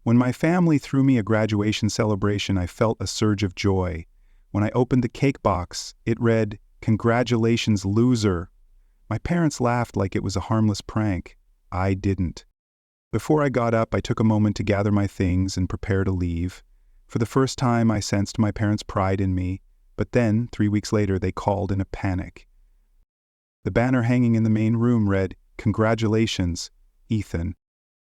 When my family threw me a graduation celebration, I felt a surge of joy. When I opened the cake box, it read, "Congratulations, loser." My parents laughed like it was a harmless prank. I didn't. Before I got up, I took a moment to gather my things and prepare to leave. For the first time, I sensed my parents' pride in me, but then, 3 weeks later, they called in a panic. The banner hanging in the main room read, "Congratulations, Ethan."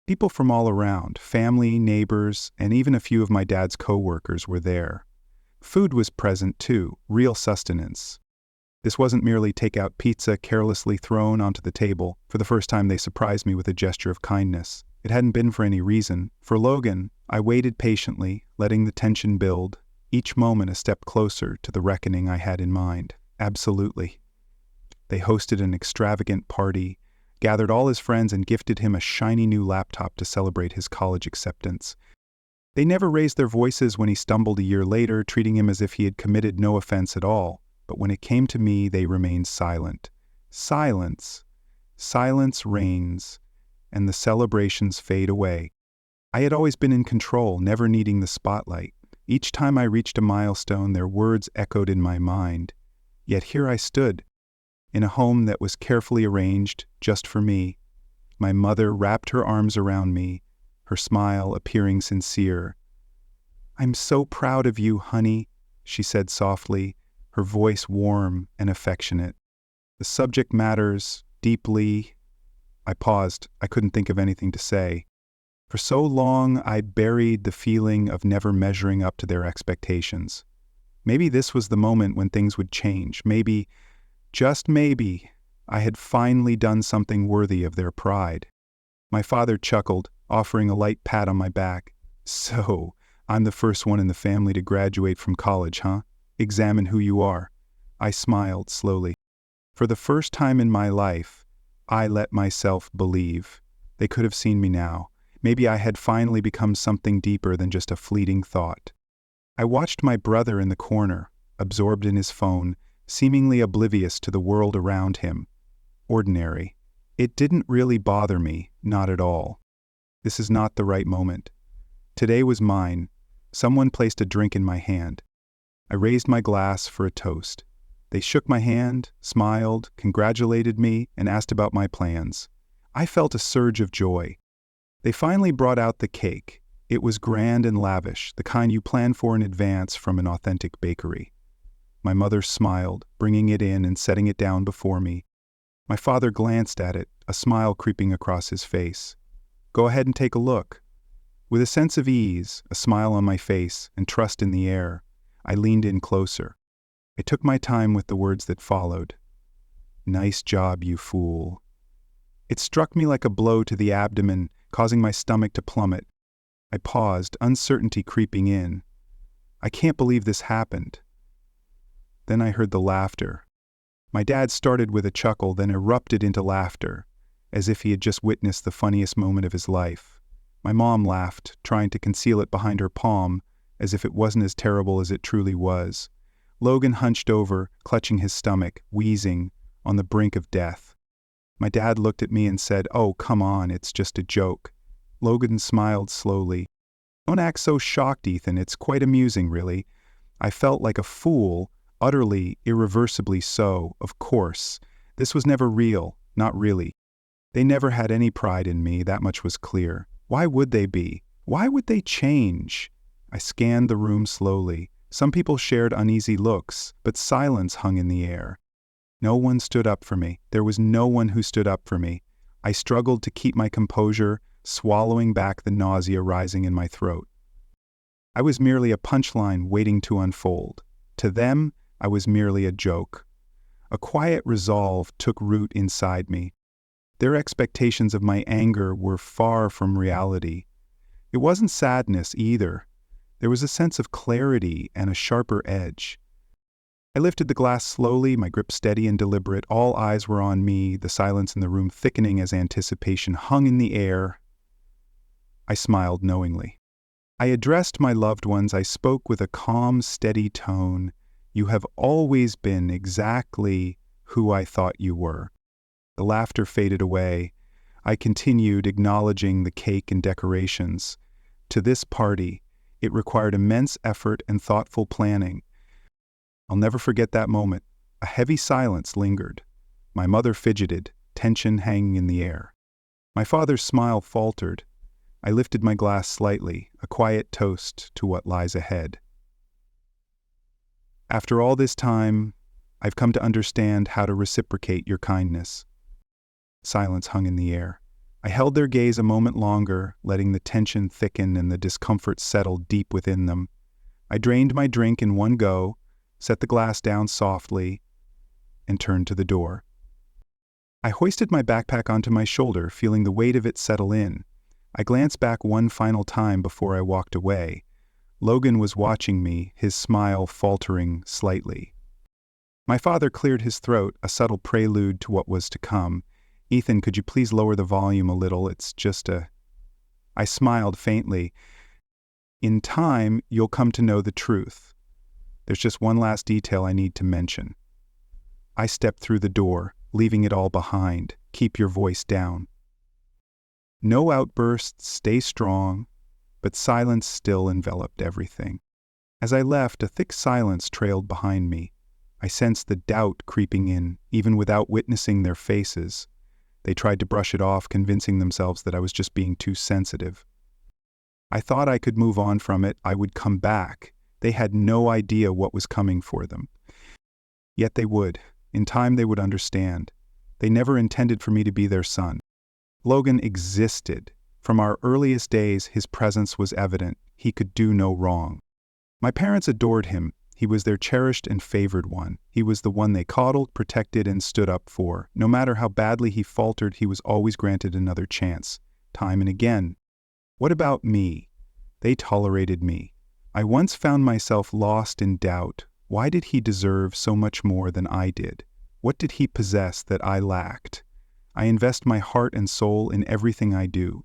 People from all around, family, neighbors, and even a few of my dad's coworkers were there. Food was present too, real sustenance. This wasn't merely takeout pizza carelessly thrown onto the table. For the first time, they surprised me with a gesture of kindness. It hadn't been for any reason. For Logan, I waited patiently, letting the tension build, each moment a step closer to the reckoning I had in mind. Absolutely. They hosted an extravagant party, gathered all his friends, and gifted him a shiny new laptop to celebrate his college acceptance. They never raised their voices when he stumbled a year later, treating him as if he had committed no offense at all. But when it came to me, they remained silent. Silence. Silence reigns, and the celebrations fade away. I had always been in control, never needing the spotlight. Each time I reached a milestone, their words echoed in my mind. Yet here I stood, in a home that was carefully arranged just for me. My mother wrapped her arms around me, her smile appearing sincere. "I'm so proud of you, honey," she said softly, her voice warm and affectionate. "The subject matters deeply." I paused. I couldn't think of anything to say. For so long, I buried the feeling of never measuring up to their expectations. Maybe this was the moment when things would change. Maybe, just maybe, I had finally done something worthy of their pride. My father chuckled, offering a light pat on my back. "So, I'm the first one in the family to graduate from college, huh? Examine who you are." I smiled slowly. For the first time in my life, I let myself believe. They could have seen me now. Maybe I had finally become something deeper than just a fleeting thought. I watched my brother in the corner, absorbed in his phone, seemingly oblivious to the world around him. Ordinary. It didn't really bother me, not at all. This is not the right moment. Today was mine. Someone placed a drink in my hand. I raised my glass for a toast. They shook my hand, smiled, congratulated me, and asked about my plans. I felt a surge of joy. They finally brought out the cake. It was grand and lavish, the kind you plan for in advance from an authentic bakery. My mother smiled, bringing it in and setting it down before me. My father glanced at it, a smile creeping across his face. "Go ahead and take a look." With a sense of ease, a smile on my face, and trust in the air, I leaned in closer. I took my time with the words that followed. "Nice job, you fool." It struck me like a blow to the abdomen, causing my stomach to plummet. I paused, uncertainty creeping in. I can't believe this happened. Then I heard the laughter. My dad started with a chuckle, then erupted into laughter, as if he had just witnessed the funniest moment of his life. My mom laughed, trying to conceal it behind her palm, as if it wasn't as terrible as it truly was. Logan hunched over, clutching his stomach, wheezing, on the brink of death. My dad looked at me and said, "Oh, come on, it's just a joke." Logan smiled slowly. "Don't act so shocked, Ethan. It's quite amusing, really." I felt like a fool, utterly, irreversibly so, of course. This was never real, not really. They never had any pride in me, that much was clear. Why would they be? Why would they change? I scanned the room slowly. Some people shared uneasy looks, but silence hung in the air. No one stood up for me. There was no one who stood up for me. I struggled to keep my composure, swallowing back the nausea rising in my throat. I was merely a punchline waiting to unfold. To them, I was merely a joke. A quiet resolve took root inside me. Their expectations of my anger were far from reality. It wasn't sadness either. There was a sense of clarity and a sharper edge. I lifted the glass slowly, my grip steady and deliberate. All eyes were on me, the silence in the room thickening as anticipation hung in the air. I smiled knowingly. I addressed my loved ones. I spoke with a calm, steady tone. "You have always been exactly who I thought you were." The laughter faded away. I continued, acknowledging the cake and decorations. to this party. It required immense effort and thoughtful planning. I'll never forget that moment. A heavy silence lingered. My mother fidgeted, tension hanging in the air. My father's smile faltered. I lifted my glass slightly, a quiet toast to what lies ahead. After all this time, I've come to understand how to reciprocate your kindness. Silence hung in the air. I held their gaze a moment longer, letting the tension thicken and the discomfort settle deep within them. I drained my drink in one go, set the glass down softly, and turned to the door. I hoisted my backpack onto my shoulder, feeling the weight of it settle in. I glanced back one final time before I walked away. Logan was watching me, his smile faltering slightly. My father cleared his throat, a subtle prelude to what was to come. "Ethan, could you please lower the volume a little? It's just a—" I smiled faintly. "In time, you'll come to know the truth. There's just one last detail I need to mention." I stepped through the door, leaving it all behind. Keep your voice down. No outbursts, stay strong, but silence still enveloped everything. As I left, a thick silence trailed behind me. I sensed the doubt creeping in, even without witnessing their faces. They tried to brush it off, convincing themselves that I was just being too sensitive. I thought I could move on from it, I would come back. They had no idea what was coming for them. Yet they would. In time they would understand. They never intended for me to be their son. Logan existed. From our earliest days, his presence was evident. He could do no wrong. My parents adored him. He was their cherished and favored one. He was the one they coddled, protected, and stood up for. No matter how badly he faltered, he was always granted another chance, time and again. What about me? They tolerated me. I once found myself lost in doubt. Why did he deserve so much more than I did? What did he possess that I lacked? I invest my heart and soul in everything I do.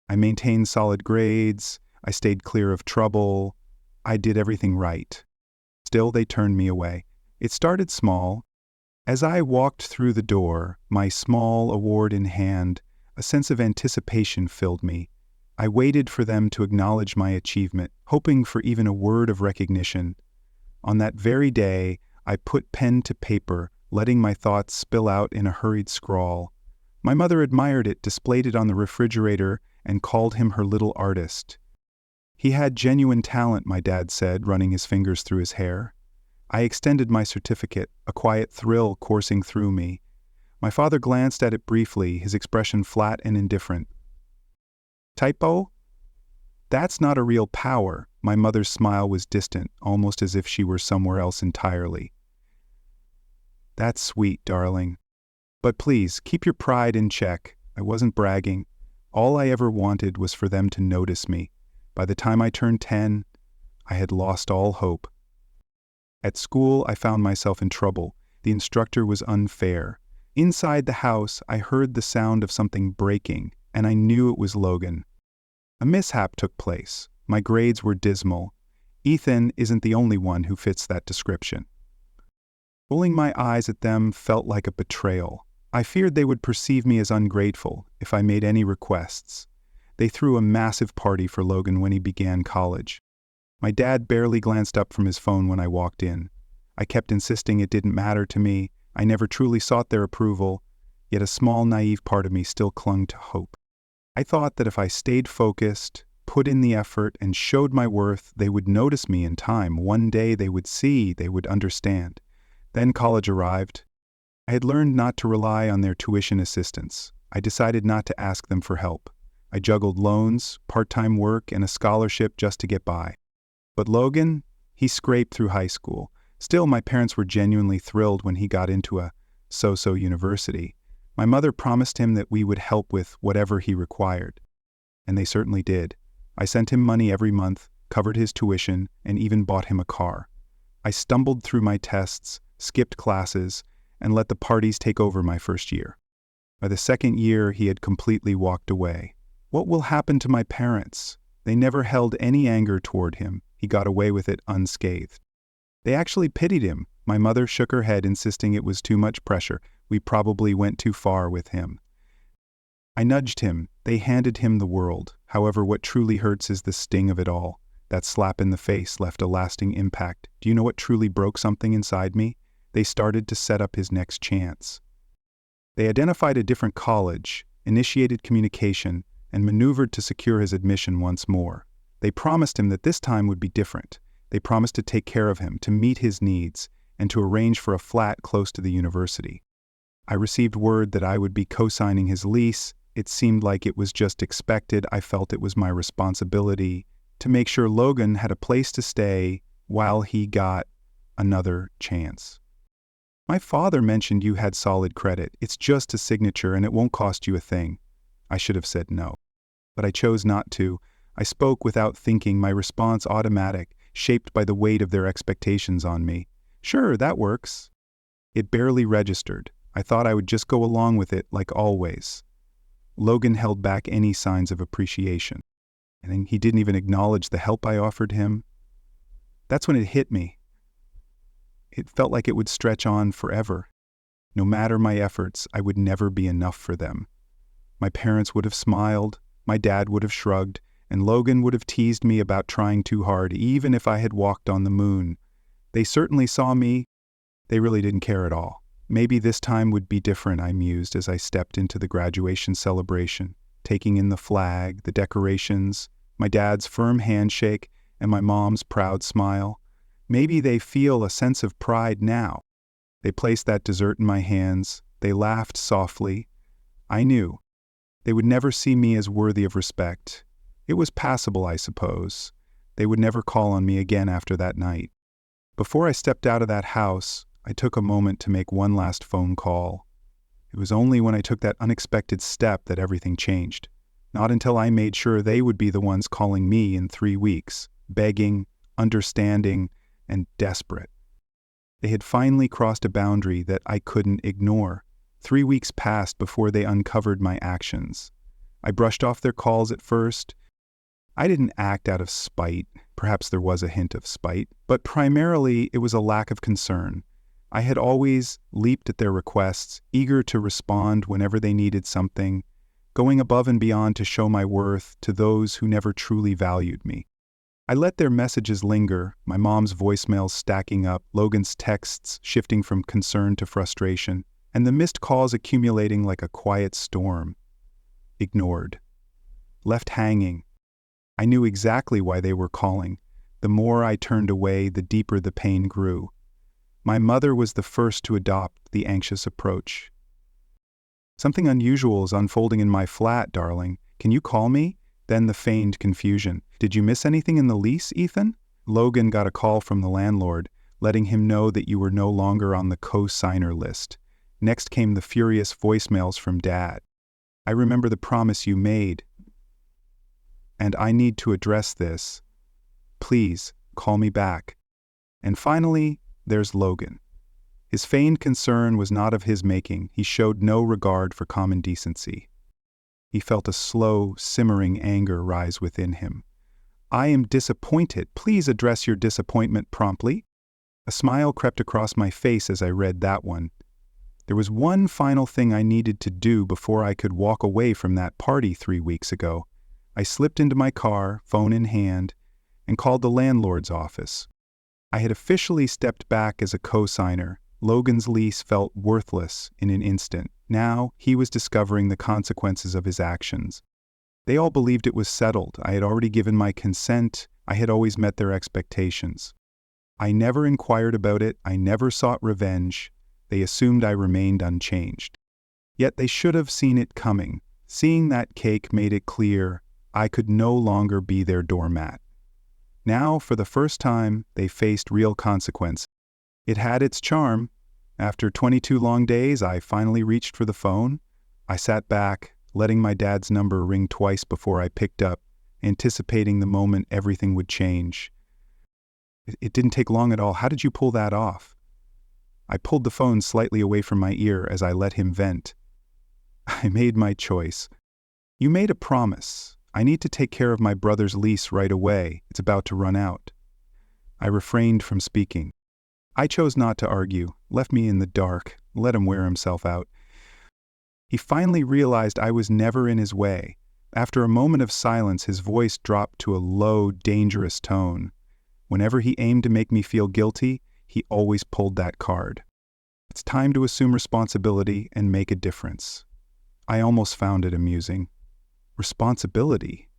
I maintained solid grades. I stayed clear of trouble. I did everything right. Still, they turned me away. It started small. As I walked through the door, my small award in hand, a sense of anticipation filled me. I waited for them to acknowledge my achievement, hoping for even a word of recognition. On that very day, I put pen to paper, letting my thoughts spill out in a hurried scrawl. My mother admired it, displayed it on the refrigerator, and called him her little artist. He had genuine talent, my dad said, running his fingers through his hair. I extended my certificate, a quiet thrill coursing through me. My father glanced at it briefly, his expression flat and indifferent. "Typo? That's not a real power." My mother's smile was distant, almost as if she were somewhere else entirely. "That's sweet, darling. But please, keep your pride in check." I wasn't bragging. All I ever wanted was for them to notice me. By the time I turned 10, I had lost all hope. At school, I found myself in trouble. The instructor was unfair. Inside the house, I heard the sound of something breaking, and I knew it was Logan. A mishap took place. My grades were dismal. Ethan isn't the only one who fits that description. Rolling my eyes at them felt like a betrayal. I feared they would perceive me as ungrateful if I made any requests. They threw a massive party for Logan when he began college. My dad barely glanced up from his phone when I walked in. I kept insisting it didn't matter to me. I never truly sought their approval, yet a small, naive part of me still clung to hope. I thought that if I stayed focused, put in the effort, and showed my worth, they would notice me in time. One day they would see, they would understand. Then college arrived. I had learned not to rely on their tuition assistance. I decided not to ask them for help. I juggled loans, part-time work, and a scholarship just to get by. But Logan, he scraped through high school. Still, my parents were genuinely thrilled when he got into a so-so university. My mother promised him that we would help with whatever he required. And they certainly did. I sent him money every month, covered his tuition, and even bought him a car. I stumbled through my tests, skipped classes, and let the parties take over my first year. By the second year, he had completely walked away. What will happen to my parents? They never held any anger toward him. He got away with it unscathed. They actually pitied him. My mother shook her head, insisting it was too much pressure. We probably went too far with him. I nudged him. They handed him the world. However, what truly hurts is the sting of it all. That slap in the face left a lasting impact. Do you know what truly broke something inside me? They started to set up his next chance. They identified a different college, initiated communication, and maneuvered to secure his admission once more. They promised him that this time would be different. They promised to take care of him, to meet his needs, and to arrange for a flat close to the university. I received word that I would be co-signing his lease. It seemed like it was just expected. I felt it was my responsibility to make sure Logan had a place to stay while he got another chance. My father mentioned you had solid credit. It's just a signature and it won't cost you a thing. I should have said no. But I chose not to. I spoke without thinking, my response automatic, shaped by the weight of their expectations on me. Sure, that works. It barely registered. I thought I would just go along with it like always. Logan held back any signs of appreciation. And he didn't even acknowledge the help I offered him. That's when it hit me. It felt like it would stretch on forever. No matter my efforts, I would never be enough for them. My parents would have smiled, my dad would have shrugged, and Logan would have teased me about trying too hard, even if I had walked on the moon. They certainly saw me. They really didn't care at all. Maybe this time would be different, I mused as I stepped into the graduation celebration, taking in the flag, the decorations, my dad's firm handshake, and my mom's proud smile. Maybe they feel a sense of pride now. They placed that dessert in my hands. They laughed softly. I knew. They would never see me as worthy of respect. It was passable, I suppose. They would never call on me again after that night. Before I stepped out of that house, I took a moment to make one last phone call. It was only when I took that unexpected step that everything changed. Not until I made sure they would be the ones calling me in 3 weeks, begging, understanding, and desperate. They had finally crossed a boundary that I couldn't ignore. 3 weeks passed before they uncovered my actions. I brushed off their calls at first. I didn't act out of spite. Perhaps there was a hint of spite, but primarily it was a lack of concern. I had always leaped at their requests, eager to respond whenever they needed something, going above and beyond to show my worth to those who never truly valued me. I let their messages linger, my mom's voicemails stacking up, Logan's texts shifting from concern to frustration, and the missed calls accumulating like a quiet storm. Ignored. Left hanging. I knew exactly why they were calling. The more I turned away, the deeper the pain grew. My mother was the first to adopt the anxious approach. Something unusual is unfolding in my flat, darling. Can you call me? Then the feigned confusion. Did you miss anything in the lease, Ethan? Logan got a call from the landlord, letting him know that you were no longer on the co-signer list. Next came the furious voicemails from Dad. I remember the promise you made, and I need to address this. Please, call me back. And finally, there's Logan. His feigned concern was not of his making. He showed no regard for common decency. He felt a slow, simmering anger rise within him. I am disappointed. Please address your disappointment promptly. A smile crept across my face as I read that one. There was one final thing I needed to do before I could walk away from that party 3 weeks ago. I slipped into my car, phone in hand, and called the landlord's office. I had officially stepped back as a co-signer. Logan's lease felt worthless in an instant. Now he was discovering the consequences of his actions. They all believed it was settled. I had already given my consent. I had always met their expectations. I never inquired about it. I never sought revenge. They assumed I remained unchanged. Yet they should have seen it coming. Seeing that cake made it clear I could no longer be their doormat. Now, for the first time, they faced real consequence. It had its charm. After 22 long days, I finally reached for the phone. I sat back, letting my dad's number ring twice before I picked up, anticipating the moment everything would change. It didn't take long at all. How did you pull that off? I pulled the phone slightly away from my ear as I let him vent. I made my choice. You made a promise. I need to take care of my brother's lease right away. It's about to run out. I refrained from speaking. I chose not to argue, left me in the dark, let him wear himself out. He finally realized I was never in his way. After a moment of silence, his voice dropped to a low, dangerous tone. Whenever he aimed to make me feel guilty, he always pulled that card. It's time to assume responsibility and make a difference. I almost found it amusing. Responsibility?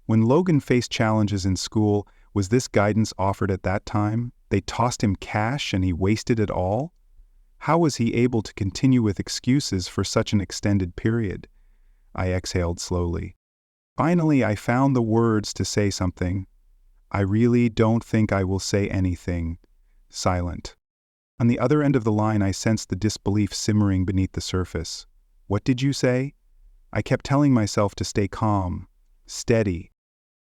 When Logan faced challenges in school, was this guidance offered at that time? They tossed him cash and he wasted it all? How was he able to continue with excuses for such an extended period? I exhaled slowly. Finally, I found the words to say something. I really don't think I will say anything. Silent. On the other end of the line, I sensed the disbelief simmering beneath the surface. What did you say? I kept telling myself to stay calm, steady.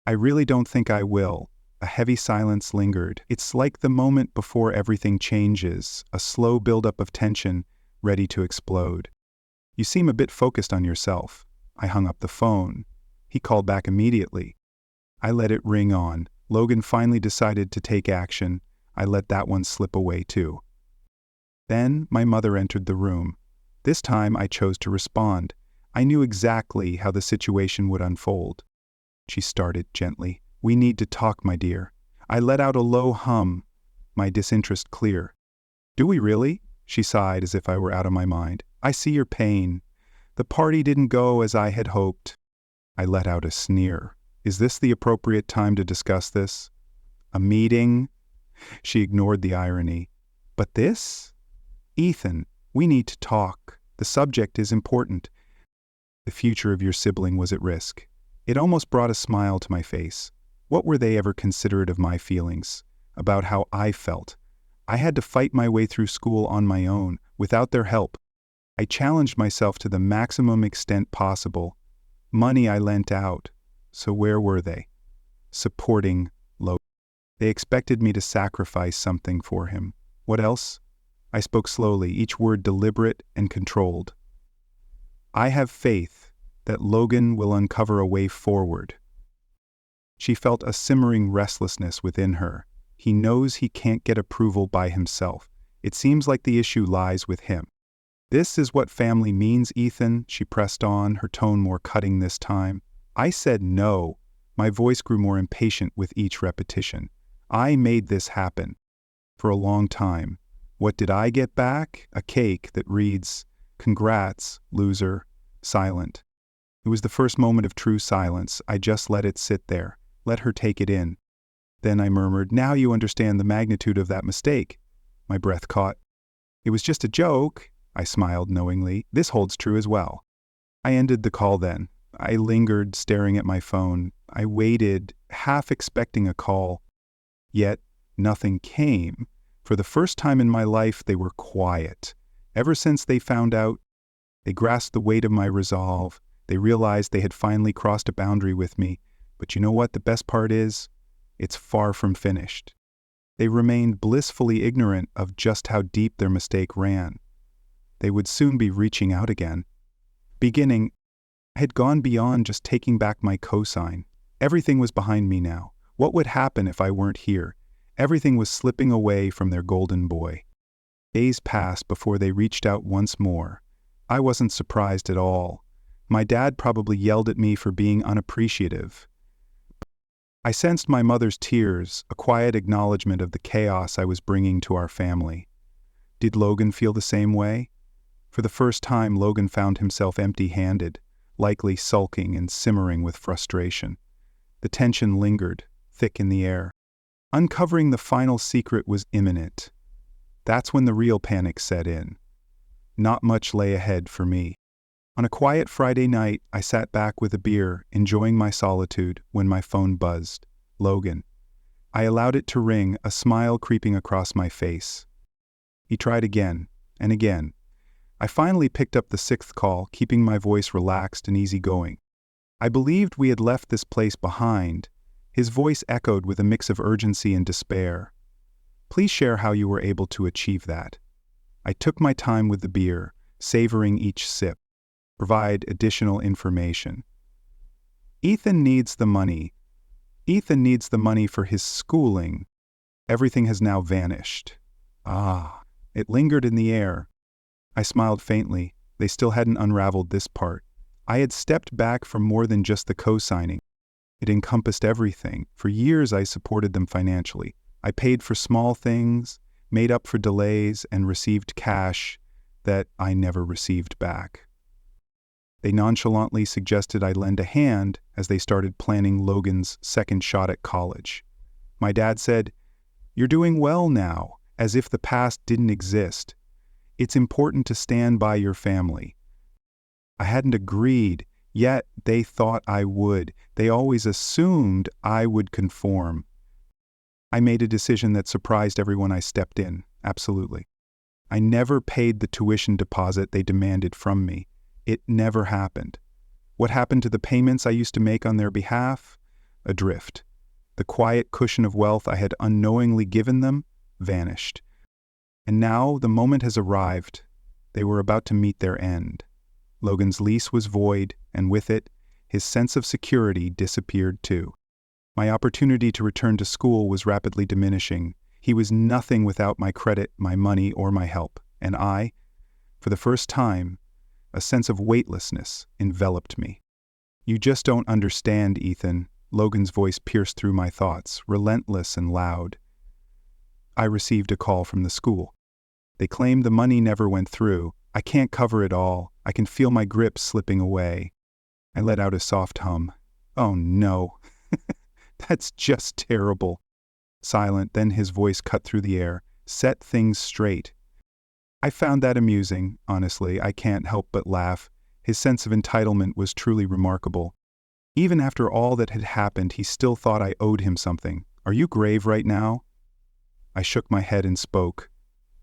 I really don't think I will. A heavy silence lingered. It's like the moment before everything changes, a slow buildup of tension, ready to explode. You seem a bit focused on yourself. I hung up the phone. He called back immediately. I let it ring on. Logan finally decided to take action. I let that one slip away too. Then my mother entered the room. This time I chose to respond. I knew exactly how the situation would unfold. She started gently. We need to talk, my dear. I let out a low hum, my disinterest clear. Do we really? She sighed as if I were out of my mind. I see your pain. The party didn't go as I had hoped. I let out a sneer. Is this the appropriate time to discuss this? A meeting? She ignored the irony. But this? Ethan, we need to talk. The subject is important. The future of your sibling was at risk. It almost brought a smile to my face. What were they ever considerate of my feelings? About how I felt? I had to fight my way through school on my own, without their help. I challenged myself to the maximum extent possible. Money I lent out. So where were they? Supporting Logan. They expected me to sacrifice something for him. What else? I spoke slowly, each word deliberate and controlled. I have faith that Logan will uncover a way forward. She felt a simmering restlessness within her. He knows he can't get approval by himself. It seems like the issue lies with him. This is what family means, Ethan, she pressed on, her tone more cutting this time. I said no. My voice grew more impatient with each repetition. I made this happen. For a long time. What did I get back? A cake that reads, "Congrats, loser," silent. It was the first moment of true silence. I just let it sit there, let her take it in. Then I murmured, "Now you understand the magnitude of that mistake." My breath caught. "It was just a joke," I smiled knowingly. "This holds true as well." I ended the call then. I lingered, staring at my phone. I waited, half expecting a call. Yet, nothing came. For the first time in my life, they were quiet. Ever since they found out, they grasped the weight of my resolve. They realized they had finally crossed a boundary with me. But you know what the best part is? It's far from finished. They remained blissfully ignorant of just how deep their mistake ran. They would soon be reaching out again. Beginning, I had gone beyond just taking back my cosign. Everything was behind me now. What would happen if I weren't here? Everything was slipping away from their golden boy. Days passed before they reached out once more. I wasn't surprised at all. My dad probably yelled at me for being unappreciative. I sensed my mother's tears, a quiet acknowledgement of the chaos I was bringing to our family. Did Logan feel the same way? For the first time, Logan found himself empty-handed, likely sulking and simmering with frustration. The tension lingered, thick in the air. Uncovering the final secret was imminent. That's when the real panic set in. Not much lay ahead for me. On a quiet Friday night, I sat back with a beer, enjoying my solitude, when my phone buzzed. Logan. I allowed it to ring, a smile creeping across my face. He tried again, and again. I finally picked up the sixth call, keeping my voice relaxed and easygoing. I believed we had left this place behind. His voice echoed with a mix of urgency and despair. Please share how you were able to achieve that. I took my time with the beer, savoring each sip. Provide additional information. Ethan needs the money. Ethan needs the money for his schooling. Everything has now vanished. Ah, it lingered in the air. I smiled faintly. They still hadn't unraveled this part. I had stepped back from more than just the co-signing. It encompassed everything. For years I supported them financially. I paid for small things, made up for delays, and received cash that I never received back. They nonchalantly suggested I lend a hand as they started planning Logan's second shot at college. My dad said, "You're doing well now," as if the past didn't exist. "It's important to stand by your family." I hadn't agreed, yet they thought I would. They always assumed I would conform. I made a decision that surprised everyone I stepped in, absolutely. I never paid the tuition deposit they demanded from me. It never happened. What happened to the payments I used to make on their behalf? Adrift. The quiet cushion of wealth I had unknowingly given them vanished. And now the moment has arrived. They were about to meet their end. Logan's lease was void, and with it, his sense of security disappeared too. My opportunity to return to school was rapidly diminishing. He was nothing without my credit, my money, or my help. And I, for the first time, a sense of weightlessness enveloped me. "You just don't understand, Ethan." Logan's voice pierced through my thoughts, relentless and loud. I received a call from the school. They claimed the money never went through. I can't cover it all. I can feel my grip slipping away. I let out a soft hum. Oh no. That's just terrible. Silent, then his voice cut through the air. "Set things straight." I found that amusing, honestly. I can't help but laugh. His sense of entitlement was truly remarkable. Even after all that had happened, he still thought I owed him something. "Are you grave right now?" I shook my head and spoke.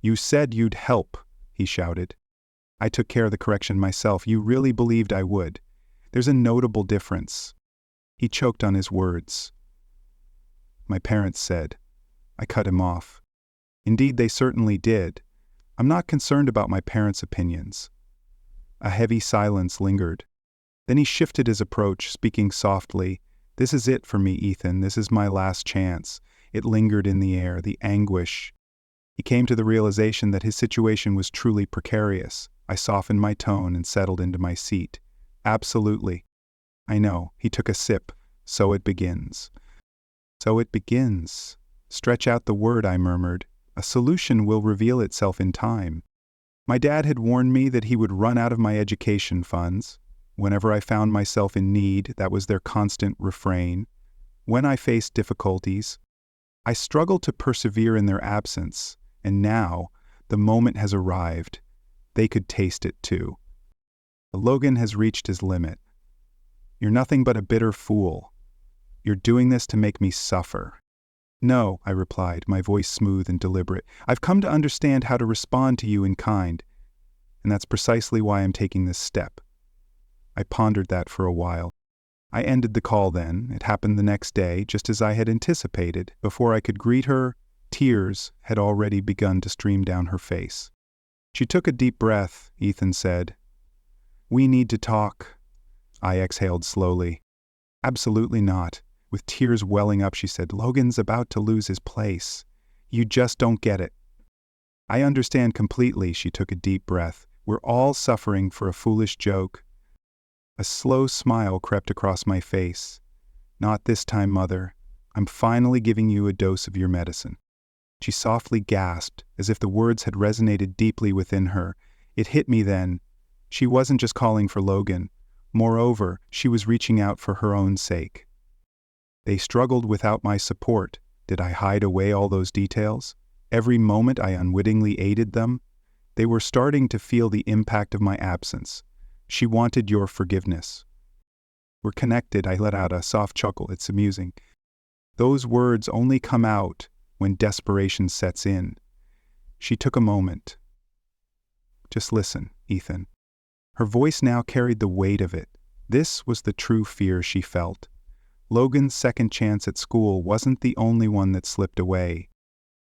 "You said you'd help," he shouted. I took care of the correction myself. "You really believed I would. There's a notable difference." He choked on his words. "My parents said." I cut him off. "Indeed, they certainly did. I'm not concerned about my parents' opinions." A heavy silence lingered. Then he shifted his approach, speaking softly. "This is it for me, Ethan. This is my last chance." It lingered in the air, the anguish. He came to the realization that his situation was truly precarious. I softened my tone and settled into my seat. "Absolutely." "I know." He took a sip. "So it begins." "So it begins." "Stretch out the word," I murmured. "A solution will reveal itself in time." My dad had warned me that he would run out of my education funds. Whenever I found myself in need, that was their constant refrain. When I faced difficulties, I struggled to persevere in their absence, and now the moment has arrived. They could taste it too. Logan has reached his limit. "You're nothing but a bitter fool. You're doing this to make me suffer." "No," I replied, my voice smooth and deliberate. "I've come to understand how to respond to you in kind, and that's precisely why I'm taking this step." I pondered that for a while. I ended the call then. It happened the next day, just as I had anticipated. Before I could greet her, tears had already begun to stream down her face. She took a deep breath. Ethan said, "We need to talk." I exhaled slowly. "Absolutely not." With tears welling up, she said, "Logan's about to lose his place. You just don't get it." "I understand completely." She took a deep breath. "We're all suffering for a foolish joke." A slow smile crept across my face. "Not this time, Mother. I'm finally giving you a dose of your medicine." She softly gasped, as if the words had resonated deeply within her. It hit me then. She wasn't just calling for Logan. Moreover, she was reaching out for her own sake. They struggled without my support. Did I hide away all those details? Every moment I unwittingly aided them? They were starting to feel the impact of my absence. She wanted your forgiveness. "We're connected." I let out a soft chuckle. "It's amusing. Those words only come out when desperation sets in." She took a moment. "Just listen, Ethan." Her voice now carried the weight of it. This was the true fear she felt. Logan's second chance at school wasn't the only one that slipped away.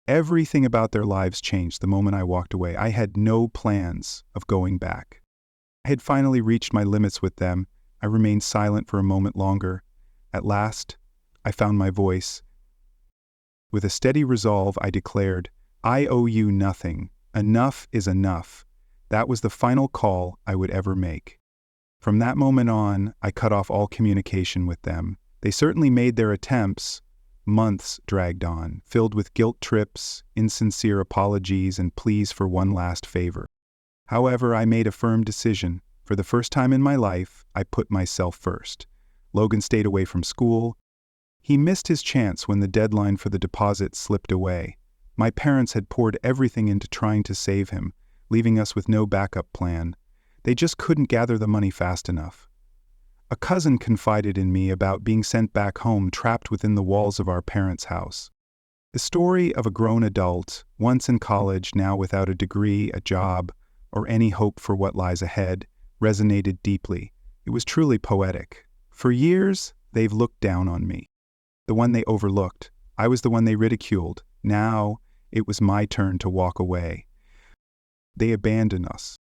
Everything about their lives changed the moment I walked away. I had no plans of going back. I had finally reached my limits with them. I remained silent for a moment longer. At last, I found my voice. With a steady resolve, I declared, "I owe you nothing. Enough is enough." That was the final call I would ever make. From that moment on, I cut off all communication with them. They certainly made their attempts. Months dragged on, filled with guilt trips, insincere apologies, and pleas for one last favor. However, I made a firm decision. For the first time in my life, I put myself first. Logan stayed away from school. He missed his chance when the deadline for the deposit slipped away. My parents had poured everything into trying to save him, leaving us with no backup plan. They just couldn't gather the money fast enough. A cousin confided in me about being sent back home trapped within the walls of our parents' house. The story of a grown adult, once in college, now without a degree, a job, or any hope for what lies ahead, resonated deeply. It was truly poetic. For years, they've looked down on me. The one they overlooked. I was the one they ridiculed. Now, it was my turn to walk away. They abandoned us.